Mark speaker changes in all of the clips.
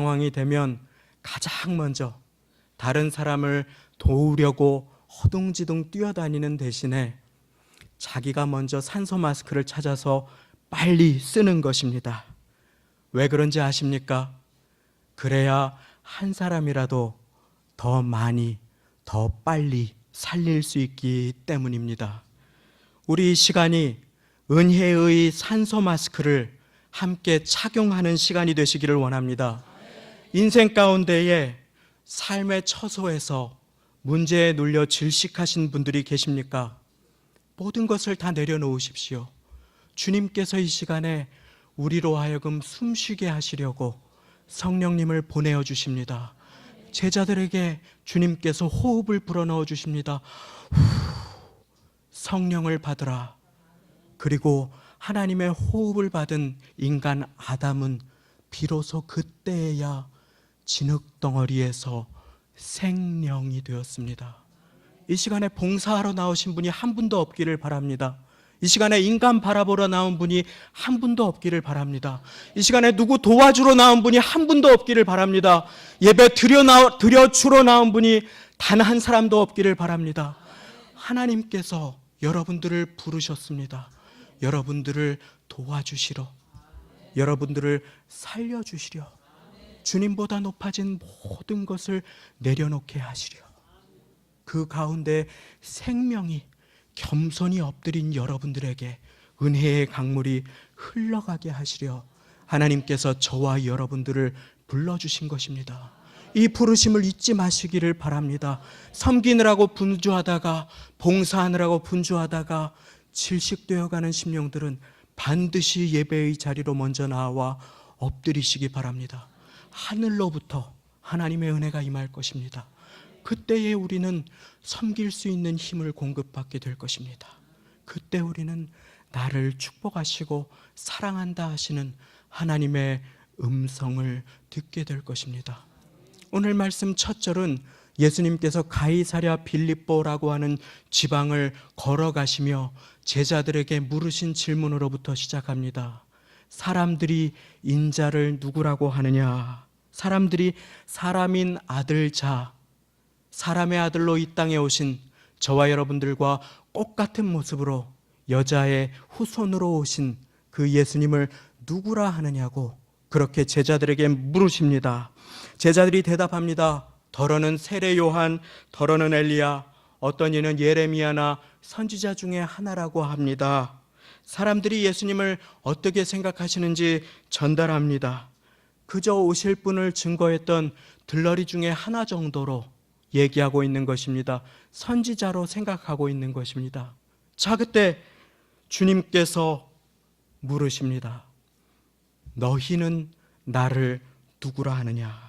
Speaker 1: 상황이 되면 가장 먼저 다른 사람을 도우려고 허둥지둥 뛰어다니는 대신에 자기가 먼저 산소 마스크를 찾아서 빨리 쓰는 것입니다. 왜 그런지 아십니까? 그래야 한 사람이라도 더 많이, 더 빨리 살릴 수 있기 때문입니다. 우리 이 시간이 은혜의 산소 마스크를 함께 착용하는 시간이 되시기를 원합니다. 인생 가운데에 삶의 처소에서 문제에 눌려 질식하신 분들이 계십니까? 모든 것을 다 내려놓으십시오. 주님께서 이 시간에 우리로 하여금 숨쉬게 하시려고 성령님을 보내어 주십니다. 제자들에게 주님께서 호흡을 불어넣어 주십니다. 성령을 받으라. 그리고 하나님의 호흡을 받은 인간 아담은 비로소 그때야 진흙덩어리에서 생명이 되었습니다. 이 시간에 봉사하러 나오신 분이 한 분도 없기를 바랍니다. 이 시간에 인간 바라보러 나온 분이 한 분도 없기를 바랍니다. 이 시간에 누구 도와주러 나온 분이 한 분도 없기를 바랍니다. 예배 드려주러 나온 분이 단 한 사람도 없기를 바랍니다. 하나님께서 여러분들을 부르셨습니다. 여러분들을 도와주시러, 여러분들을 살려주시려, 주님보다 높아진 모든 것을 내려놓게 하시려, 그 가운데 생명이 겸손히 엎드린 여러분들에게 은혜의 강물이 흘러가게 하시려 하나님께서 저와 여러분들을 불러주신 것입니다. 이 부르심을 잊지 마시기를 바랍니다. 섬기느라고 분주하다가, 봉사하느라고 분주하다가 질식되어가는 심령들은 반드시 예배의 자리로 먼저 나와 엎드리시기 바랍니다. 하늘로부터 하나님의 은혜가 임할 것입니다. 그때에 우리는 섬길 수 있는 힘을 공급받게 될 것입니다. 그때 우리는 나를 축복하시고 사랑한다 하시는 하나님의 음성을 듣게 될 것입니다. 오늘 말씀 첫 절은 예수님께서 가이사랴 빌립보라고 하는 지방을 걸어가시며 제자들에게 물으신 질문으로부터 시작합니다. 사람들이 인자를 누구라고 하느냐? 사람들이 사람인 아들 자, 사람의 아들로 이 땅에 오신 저와 여러분들과 똑같은 모습으로 여자의 후손으로 오신 그 예수님을 누구라 하느냐고 그렇게 제자들에게 물으십니다. 제자들이 대답합니다. 더러는 세례 요한, 더러는 엘리야, 어떤 이는 예레미야나 선지자 중에 하나라고 합니다. 사람들이 예수님을 어떻게 생각하시는지 전달합니다. 그저 오실 분을 증거했던 들러리 중에 하나 정도로 얘기하고 있는 것입니다. 선지자로 생각하고 있는 것입니다. 자, 그때 주님께서 물으십니다. 너희는 나를 누구라 하느냐?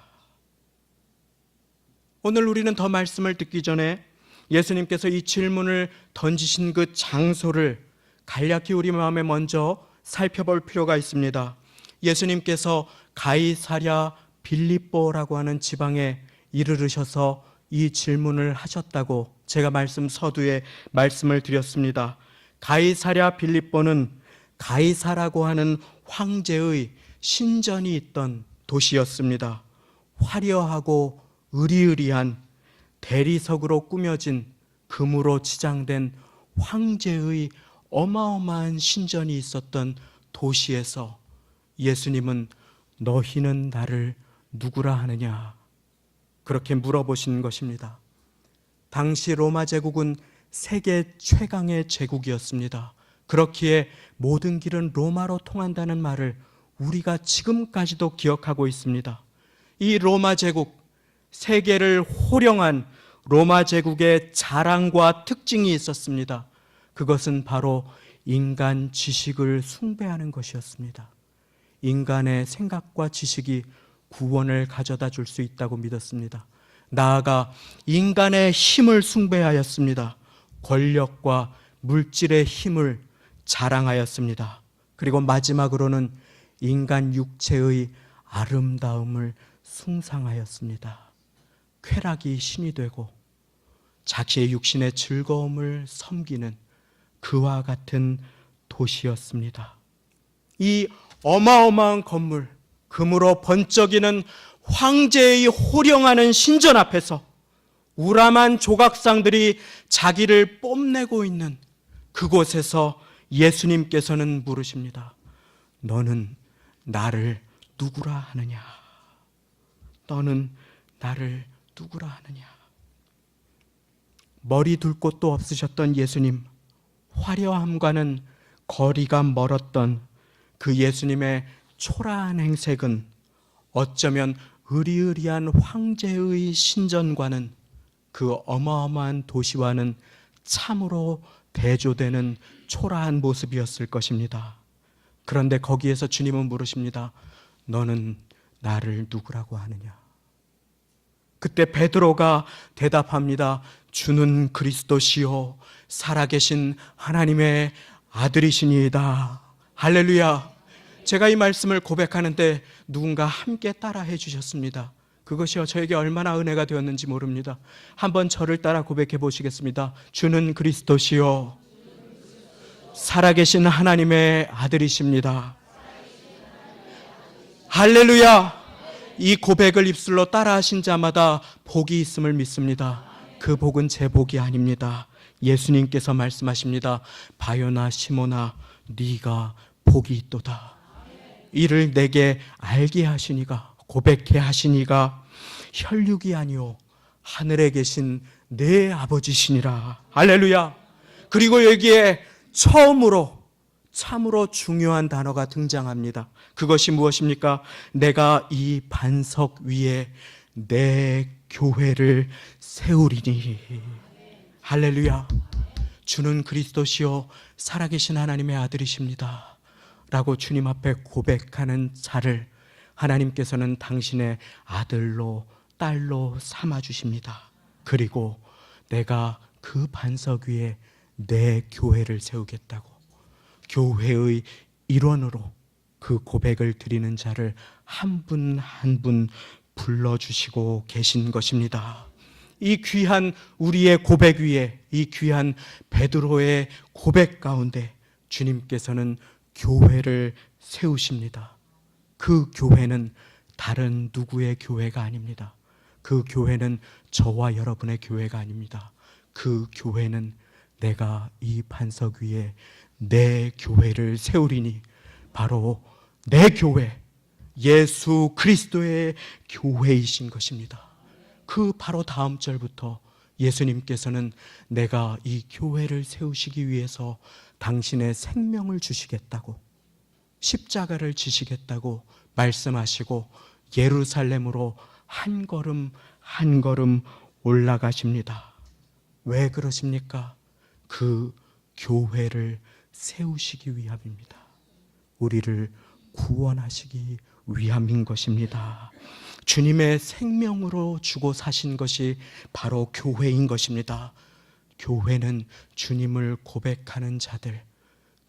Speaker 1: 오늘 우리는 더 말씀을 듣기 전에 예수님께서 이 질문을 던지신 그 장소를 간략히 우리 마음에 먼저 살펴볼 필요가 있습니다. 예수님께서 가이사랴 빌립보라고 하는 지방에 이르르셔서 이 질문을 하셨다고 제가 말씀 서두에 말씀을 드렸습니다. 가이사랴 빌립보는 가이사라고 하는 황제의 신전이 있던 도시였습니다. 화려하고 으리으리한 대리석으로 꾸며진 금으로 치장된 황제의 어마어마한 신전이 있었던 도시에서 예수님은 너희는 나를 누구라 하느냐? 그렇게 물어보신 것입니다. 당시 로마 제국은 세계 최강의 제국이었습니다. 그렇기에 모든 길은 로마로 통한다는 말을 우리가 지금까지도 기억하고 있습니다. 이 로마 제국, 세계를 호령한 로마 제국의 자랑과 특징이 있었습니다. 그것은 바로 인간 지식을 숭배하는 것이었습니다. 인간의 생각과 지식이 구원을 가져다 줄 수 있다고 믿었습니다. 나아가 인간의 힘을 숭배하였습니다. 권력과 물질의 힘을 자랑하였습니다. 그리고 마지막으로는 인간 육체의 아름다움을 숭상하였습니다. 쾌락이 신이 되고 자기의 육신의 즐거움을 섬기는 그와 같은 도시였습니다. 이 어마어마한 건물, 금으로 번쩍이는 황제의 호령하는 신전 앞에서 우람한 조각상들이 자기를 뽐내고 있는 그곳에서 예수님께서는 물으십니다. 너는 나를 누구라 하느냐? 너는 나를 누구라 하느냐? 머리 둘 곳도 없으셨던 예수님, 화려함과는 거리가 멀었던 그 예수님의 초라한 행색은 어쩌면 으리으리한 황제의 신전과는 그 어마어마한 도시와는 참으로 대조되는 초라한 모습이었을 것입니다. 그런데 거기에서 주님은 물으십니다. 너는 나를 누구라고 하느냐? 그때 베드로가 대답합니다. 주는 그리스도시요 살아계신 하나님의 아들이시니이다. 할렐루야. 제가 이 말씀을 고백하는데 누군가 함께 따라해 주셨습니다. 그것이 저에게 얼마나 은혜가 되었는지 모릅니다. 한번 저를 따라 고백해 보시겠습니다. 주는 그리스도시요 살아계신 하나님의 아들이십니다. 할렐루야. 이 고백을 입술로 따라하신 자마다 복이 있음을 믿습니다. 그 복은 제 복이 아닙니다. 예수님께서 말씀하십니다. 바요나 시모나 네가 복이 있도다. 이를 내게 알게 하시니가 고백해 하시니가 혈육이 아니오 하늘에 계신 내 아버지시니라. 할렐루야. 그리고 여기에 처음으로 참으로 중요한 단어가 등장합니다. 그것이 무엇입니까? 내가 이 반석 위에 내 교회를 세우리니. 할렐루야. 주는 그리스도시요 살아계신 하나님의 아들이십니다 라고 주님 앞에 고백하는 자를 하나님께서는 당신의 아들로 딸로 삼아주십니다. 그리고 내가 그 반석 위에 내 교회를 세우겠다고 교회의 일원으로 그 고백을 드리는 자를 한 분 한 분 불러주시고 계신 것입니다. 이 귀한 우리의 고백 위에 이 귀한 베드로의 고백 가운데 주님께서는 교회를 세우십니다. 그 교회는 다른 누구의 교회가 아닙니다. 그 교회는 저와 여러분의 교회가 아닙니다. 그 교회는 내가 이 반석 위에 내 교회를 세우리니 바로 내 교회 예수 그리스도의 교회이신 것입니다. 그 바로 다음 절부터 예수님께서는 내가 이 교회를 세우시기 위해서 당신의 생명을 주시겠다고 십자가를 지시겠다고 말씀하시고 예루살렘으로 한 걸음 한 걸음 올라가십니다. 왜 그러십니까? 그 교회를 세우시기 위함입니다. 우리를 구원하시기 위함인 것입니다. 주님의 생명으로 주고 사신 것이 바로 교회인 것입니다. 교회는 주님을 고백하는 자들,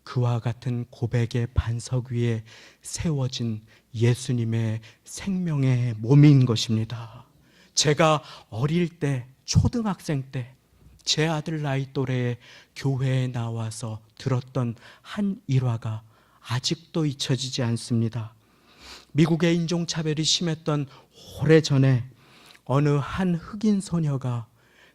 Speaker 1: 그와 같은 고백의 반석 위에 세워진 예수님의 생명의 몸인 것입니다. 제가 어릴 때, 초등학생 때, 제 아들 나이 또래의 교회에 나와서 들었던 한 일화가 아직도 잊혀지지 않습니다. 미국의 인종차별이 심했던 오래전에 어느 한 흑인 소녀가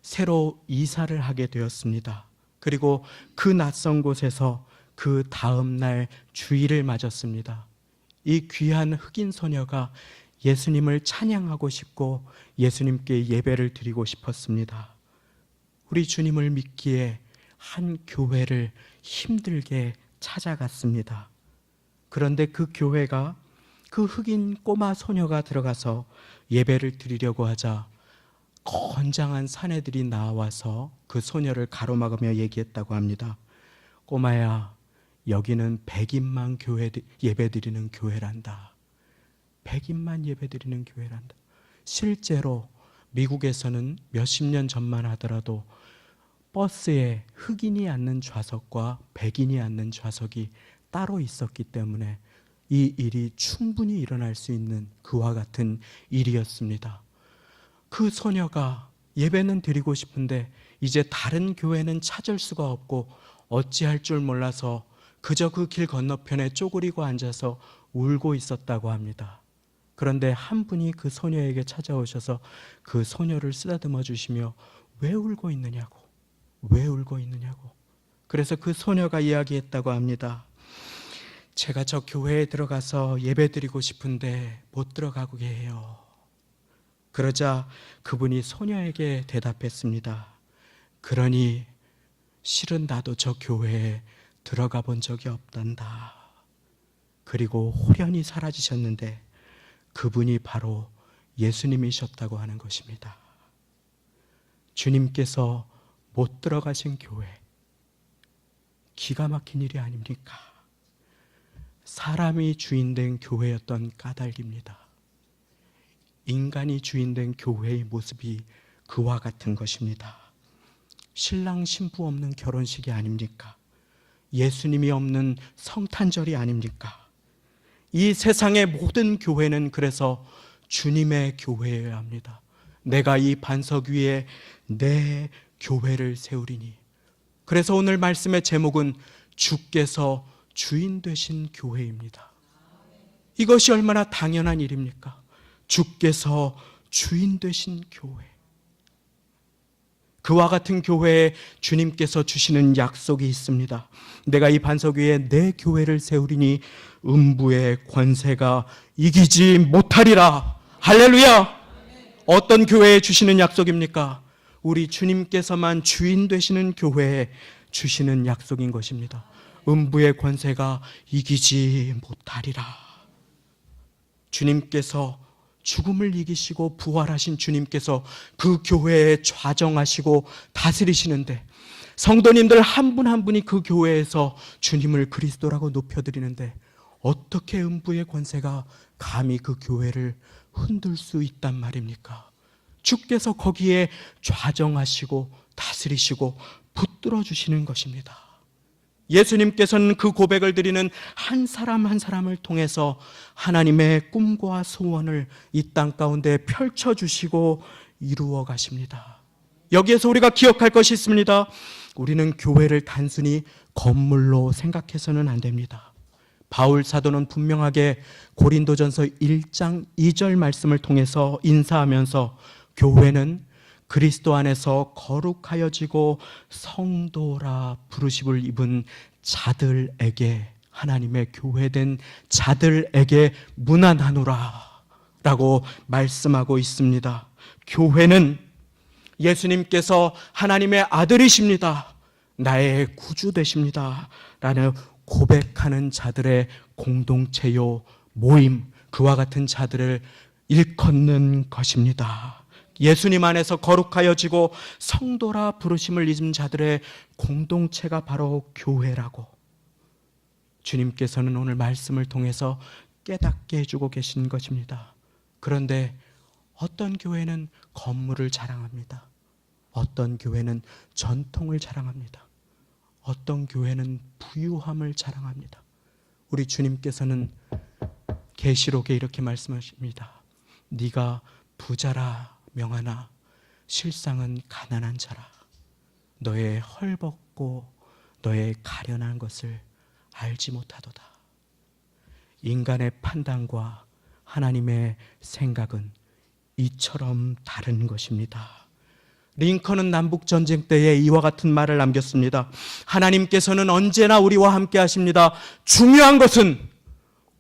Speaker 1: 새로 이사를 하게 되었습니다. 그리고 그 낯선 곳에서 그 다음 날 주일을 맞았습니다. 이 귀한 흑인 소녀가 예수님을 찬양하고 싶고 예수님께 예배를 드리고 싶었습니다. 우리 주님을 믿기에 한 교회를 힘들게 찾아갔습니다. 그런데 그 교회가 그 흑인 꼬마 소녀가 들어가서 예배를 드리려고 하자 건장한 사내들이 나와서 그 소녀를 가로막으며 얘기했다고 합니다. 꼬마야, 여기는 100인만 예배 드리는 교회란다. 100인만 예배 드리는 교회란다. 실제로 미국에서는 몇십 년 전만 하더라도 버스에 흑인이 앉는 좌석과 백인이 앉는 좌석이 따로 있었기 때문에 이 일이 충분히 일어날 수 있는 그와 같은 일이었습니다. 그 소녀가 예배는 드리고 싶은데 이제 다른 교회는 찾을 수가 없고 어찌할 줄 몰라서 그저 그 길 건너편에 쪼그리고 앉아서 울고 있었다고 합니다. 그런데 한 분이 그 소녀에게 찾아오셔서 그 소녀를 쓰다듬어 주시며 왜 울고 있느냐고, 왜 울고 있느냐고. 그래서 그 소녀가 이야기했다고 합니다. 제가 저 교회에 들어가서 예배 드리고 싶은데 못 들어가고 해요. 그러자 그분이 소녀에게 대답했습니다. 그러니 실은 나도 저 교회에 들어가 본 적이 없단다. 그리고 호련히 사라지셨는데 그분이 바로 예수님이셨다고 하는 것입니다. 주님께서 못 들어가신 교회, 기가 막힌 일이 아닙니까? 사람이 주인된 교회였던 까닭입니다. 인간이 주인된 교회의 모습이 그와 같은 것입니다. 신랑 신부 없는 결혼식이 아닙니까? 예수님이 없는 성탄절이 아닙니까? 이 세상의 모든 교회는 그래서 주님의 교회여야 합니다. 내가 이 반석 위에 내 교회를 세우리니. 그래서 오늘 말씀의 제목은 주께서 주인 되신 교회입니다. 이것이 얼마나 당연한 일입니까? 주께서 주인 되신 교회. 그와 같은 교회에 주님께서 주시는 약속이 있습니다. 내가 이 반석 위에 내 교회를 세우리니 음부의 권세가 이기지 못하리라. 할렐루야! 어떤 교회에 주시는 약속입니까? 우리 주님께서만 주인 되시는 교회에 주시는 약속인 것입니다. 음부의 권세가 이기지 못하리라. 주님께서 죽음을 이기시고 부활하신 주님께서 그 교회에 좌정하시고 다스리시는데 성도님들 한 분 한 분이 그 교회에서 주님을 그리스도라고 높여드리는데 어떻게 음부의 권세가 감히 그 교회를 흔들 수 있단 말입니까? 주께서 거기에 좌정하시고 다스리시고 붙들어 주시는 것입니다. 예수님께서는 그 고백을 드리는 한 사람 한 사람을 통해서 하나님의 꿈과 소원을 이 땅 가운데 펼쳐주시고 이루어 가십니다. 여기에서 우리가 기억할 것이 있습니다. 우리는 교회를 단순히 건물로 생각해서는 안 됩니다. 바울 사도는 분명하게 고린도전서 1장 2절 말씀을 통해서 인사하면서 교회는 그리스도 안에서 거룩하여지고 성도라 부르심을 입은 자들에게, 하나님의 교회된 자들에게 문안하노라 라고 말씀하고 있습니다. 교회는 예수님께서 하나님의 아들이십니다, 나의 구주 되십니다 라는 고백하는 자들의 공동체요, 모임, 그와 같은 자들을 일컫는 것입니다. 예수님 안에서 거룩하여지고 성도라 부르심을 입은 자들의 공동체가 바로 교회라고 주님께서는 오늘 말씀을 통해서 깨닫게 해주고 계신 것입니다. 그런데 어떤 교회는 건물을 자랑합니다. 어떤 교회는 전통을 자랑합니다. 어떤 교회는 부유함을 자랑합니다. 우리 주님께서는 계시록에 이렇게 말씀하십니다. 네가 부자라 명하나 실상은 가난한 자라. 너의 헐벗고 너의 가련한 것을 알지 못하도다. 인간의 판단과 하나님의 생각은 이처럼 다른 것입니다. 링컨은 남북전쟁 때에 이와 같은 말을 남겼습니다. 하나님께서는 언제나 우리와 함께 하십니다. 중요한 것은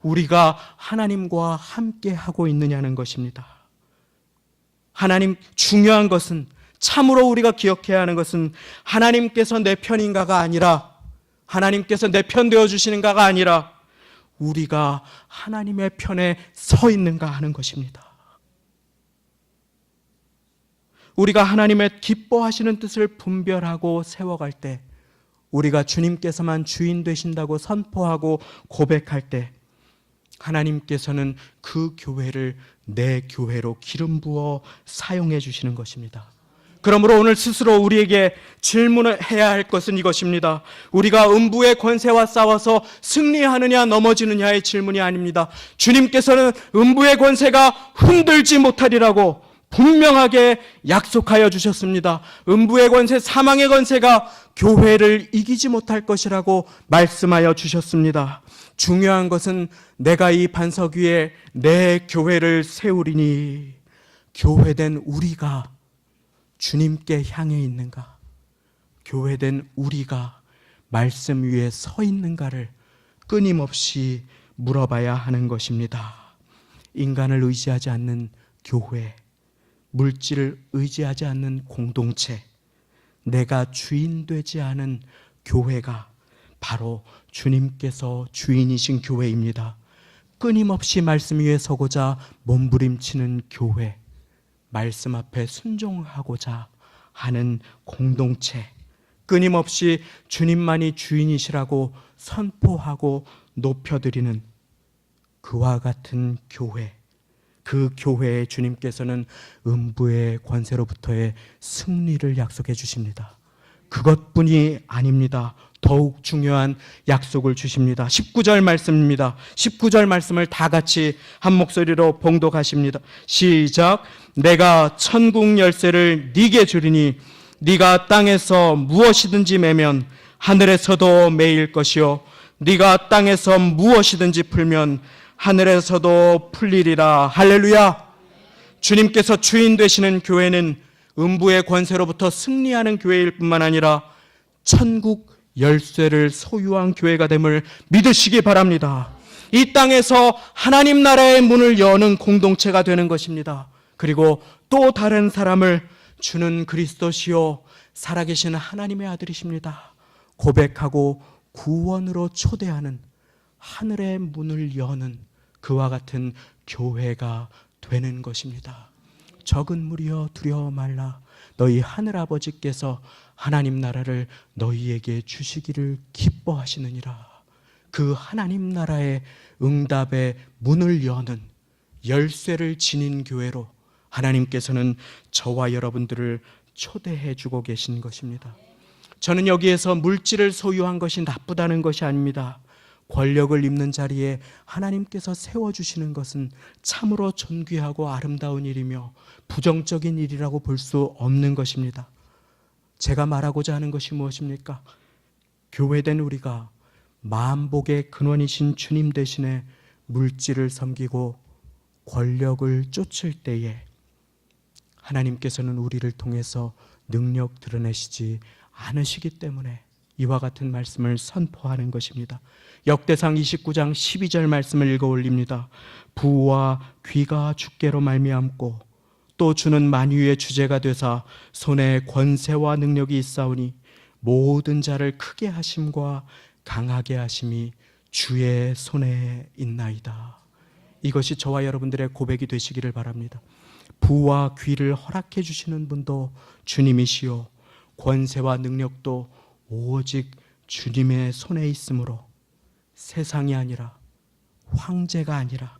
Speaker 1: 우리가 하나님과 함께 하고 있느냐는 것입니다. 하나님, 중요한 것은, 참으로 우리가 기억해야 하는 것은 하나님께서 내 편인가가 아니라, 하나님께서 내 편 되어주시는가가 아니라 우리가 하나님의 편에 서 있는가 하는 것입니다. 우리가 하나님의 기뻐하시는 뜻을 분별하고 세워갈 때, 우리가 주님께서만 주인 되신다고 선포하고 고백할 때 하나님께서는 그 교회를 내 교회로 기름 부어 사용해 주시는 것입니다. 그러므로 오늘 스스로 우리에게 질문을 해야 할 것은 이것입니다. 우리가 음부의 권세와 싸워서 승리하느냐 넘어지느냐의 질문이 아닙니다. 주님께서는 음부의 권세가 흔들지 못하리라고 분명하게 약속하여 주셨습니다. 음부의 권세, 사망의 권세가 교회를 이기지 못할 것이라고 말씀하여 주셨습니다. 중요한 것은 내가 이 반석 위에 내 교회를 세우리니 교회된 우리가 주님께 향해 있는가? 교회된 우리가 말씀 위에 서 있는가를 끊임없이 물어봐야 하는 것입니다. 인간을 의지하지 않는 교회, 물질을 의지하지 않는 공동체, 내가 주인 되지 않은 교회가 바로 주님께서 주인이신 교회입니다. 끊임없이 말씀 위에 서고자 몸부림치는 교회, 말씀 앞에 순종하고자 하는 공동체, 끊임없이 주님만이 주인이시라고 선포하고 높여드리는 그와 같은 교회, 그 교회에 주님께서는 음부의 권세로부터의 승리를 약속해 주십니다. 그것뿐이 아닙니다. 더욱 중요한 약속을 주십니다. 19절 말씀입니다. 19절 말씀을 다 같이 한 목소리로 봉독하십니다. 시작. 내가 천국 열쇠를 네게 주리니 네가 땅에서 무엇이든지 매면 하늘에서도 매일 것이요 네가 땅에서 무엇이든지 풀면 하늘에서도 풀리리라. 할렐루야. 주님께서 주인 되시는 교회는 음부의 권세로부터 승리하는 교회일 뿐만 아니라 천국 열쇠를 소유한 교회가 됨을 믿으시기 바랍니다. 이 땅에서 하나님 나라의 문을 여는 공동체가 되는 것입니다. 그리고 또 다른 사람을 주는 그리스도시요 살아계신 하나님의 아들이십니다. 고백하고 구원으로 초대하는 하늘의 문을 여는 그와 같은 교회가 되는 것입니다. 적은 무리여 두려워 말라. 너희 하늘 아버지께서 하나님 나라를 너희에게 주시기를 기뻐하시느니라. 그 하나님 나라의 응답의 문을 여는 열쇠를 지닌 교회로 하나님께서는 저와 여러분들을 초대해 주고 계신 것입니다. 저는 여기에서 물질을 소유한 것이 나쁘다는 것이 아닙니다. 권력을 입는 자리에 하나님께서 세워주시는 것은 참으로 존귀하고 아름다운 일이며 부정적인 일이라고 볼 수 없는 것입니다. 제가 말하고자 하는 것이 무엇입니까? 교회된 우리가 만복의 근원이신 주님 대신에 물질을 섬기고 권력을 쫓을 때에 하나님께서는 우리를 통해서 능력 드러내시지 않으시기 때문에 이와 같은 말씀을 선포하는 것입니다. 역대상 29장 12절 말씀을 읽어 올립니다. 부와 귀가 주께로 말미암고 또 주는 만유의 주제가 되사 손에 권세와 능력이 있사오니 모든 자를 크게 하심과 강하게 하심이 주의 손에 있나이다. 이것이 저와 여러분들의 고백이 되시기를 바랍니다. 부와 귀를 허락해 주시는 분도 주님이시요 권세와 능력도 오직 주님의 손에 있으므로 세상이 아니라 황제가 아니라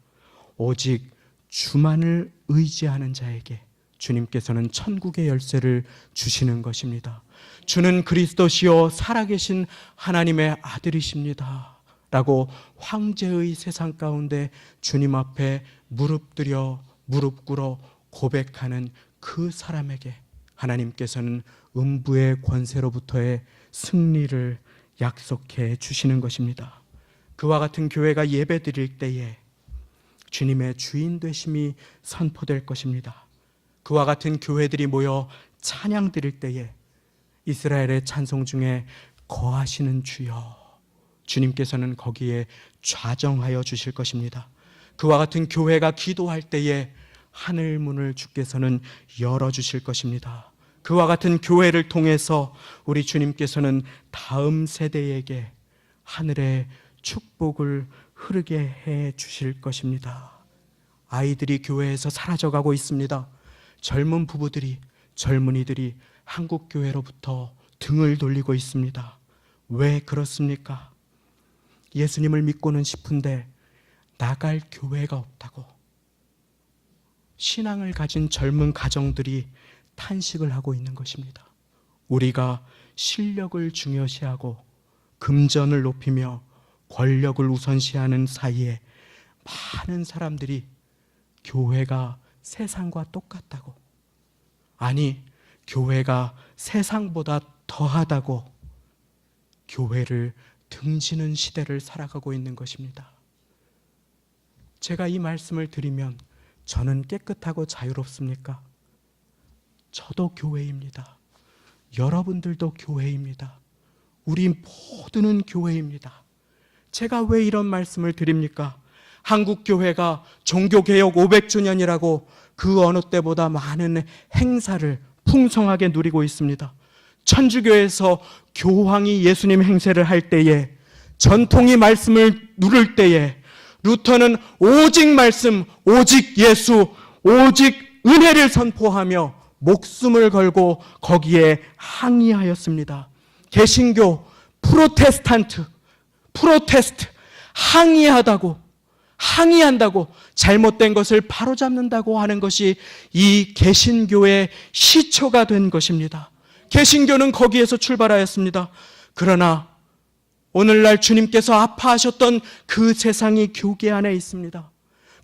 Speaker 1: 오직 주만을 의지하는 자에게 주님께서는 천국의 열쇠를 주시는 것입니다. 주는 그리스도시요 살아계신 하나님의 아들이십니다 라고 황제의 세상 가운데 주님 앞에 무릎 꿇어 고백하는 그 사람에게 하나님께서는 음부의 권세로부터의 승리를 약속해 주시는 것입니다. 그와 같은 교회가 예배 드릴 때에 주님의 주인 되심이 선포될 것입니다. 그와 같은 교회들이 모여 찬양 드릴 때에 이스라엘의 찬송 중에 거하시는 주여 주님께서는 거기에 좌정하여 주실 것입니다. 그와 같은 교회가 기도할 때에 하늘 문을 주께서는 열어주실 것입니다. 그와 같은 교회를 통해서 우리 주님께서는 다음 세대에게 하늘의 축복을 흐르게 해 주실 것입니다. 아이들이 교회에서 사라져가고 있습니다. 젊은 부부들이, 젊은이들이 한국 교회로부터 등을 돌리고 있습니다. 왜 그렇습니까? 예수님을 믿고는 싶은데 나갈 교회가 없다고 신앙을 가진 젊은 가정들이 탄식을 하고 있는 것입니다. 우리가 실력을 중요시하고 금전을 높이며 권력을 우선시하는 사이에 많은 사람들이 교회가 세상과 똑같다고, 아니 교회가 세상보다 더하다고 교회를 등지는 시대를 살아가고 있는 것입니다. 제가 이 말씀을 드리면 저는 깨끗하고 자유롭습니까? 저도 교회입니다. 여러분들도 교회입니다. 우리 모두는 교회입니다. 제가 왜 이런 말씀을 드립니까? 한국교회가 종교개혁 500주년이라고 그 어느 때보다 많은 행사를 풍성하게 누리고 있습니다. 천주교에서 교황이 예수님 행세를 할 때에, 전통이 말씀을 누를 때에 루터는 오직 말씀, 오직 예수, 오직 은혜를 선포하며 목숨을 걸고 거기에 항의하였습니다. 개신교, 프로테스트 항의한다고 잘못된 것을 바로잡는다고 하는 것이 이 개신교의 시초가 된 것입니다. 개신교는 거기에서 출발하였습니다. 그러나 오늘날 주님께서 아파하셨던 그 세상이 교계 안에 있습니다.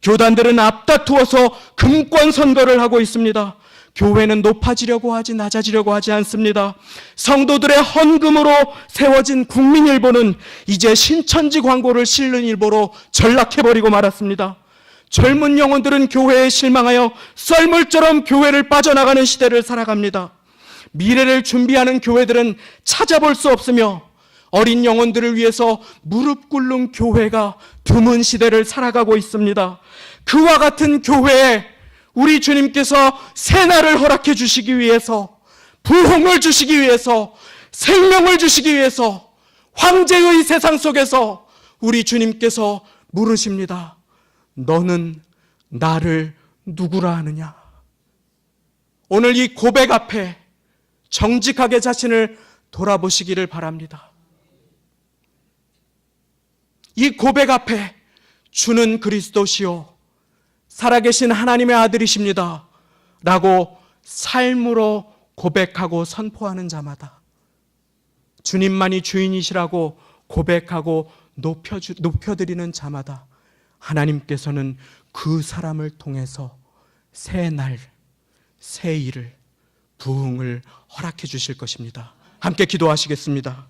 Speaker 1: 교단들은 앞다투어서 금권 선거를 하고 있습니다. 교회는 높아지려고 하지 낮아지려고 하지 않습니다. 성도들의 헌금으로 세워진 국민일보는 이제 신천지 광고를 실는 일보로 전락해버리고 말았습니다. 젊은 영혼들은 교회에 실망하여 썰물처럼 교회를 빠져나가는 시대를 살아갑니다. 미래를 준비하는 교회들은 찾아볼 수 없으며 어린 영혼들을 위해서 무릎 꿇는 교회가 드문 시대를 살아가고 있습니다. 그와 같은 교회에 우리 주님께서 새날을 허락해 주시기 위해서, 부흥을 주시기 위해서, 생명을 주시기 위해서 황제의 세상 속에서 우리 주님께서 물으십니다. 너는 나를 누구라 하느냐? 오늘 이 고백 앞에 정직하게 자신을 돌아보시기를 바랍니다. 이 고백 앞에 주는 그리스도시요 살아계신 하나님의 아들이십니다 라고 삶으로 고백하고 선포하는 자마다, 주님만이 주인이시라고 고백하고 높여드리는 자마다 하나님께서는 그 사람을 통해서 새 날, 새 일을, 부흥을 허락해 주실 것입니다. 함께 기도하시겠습니다.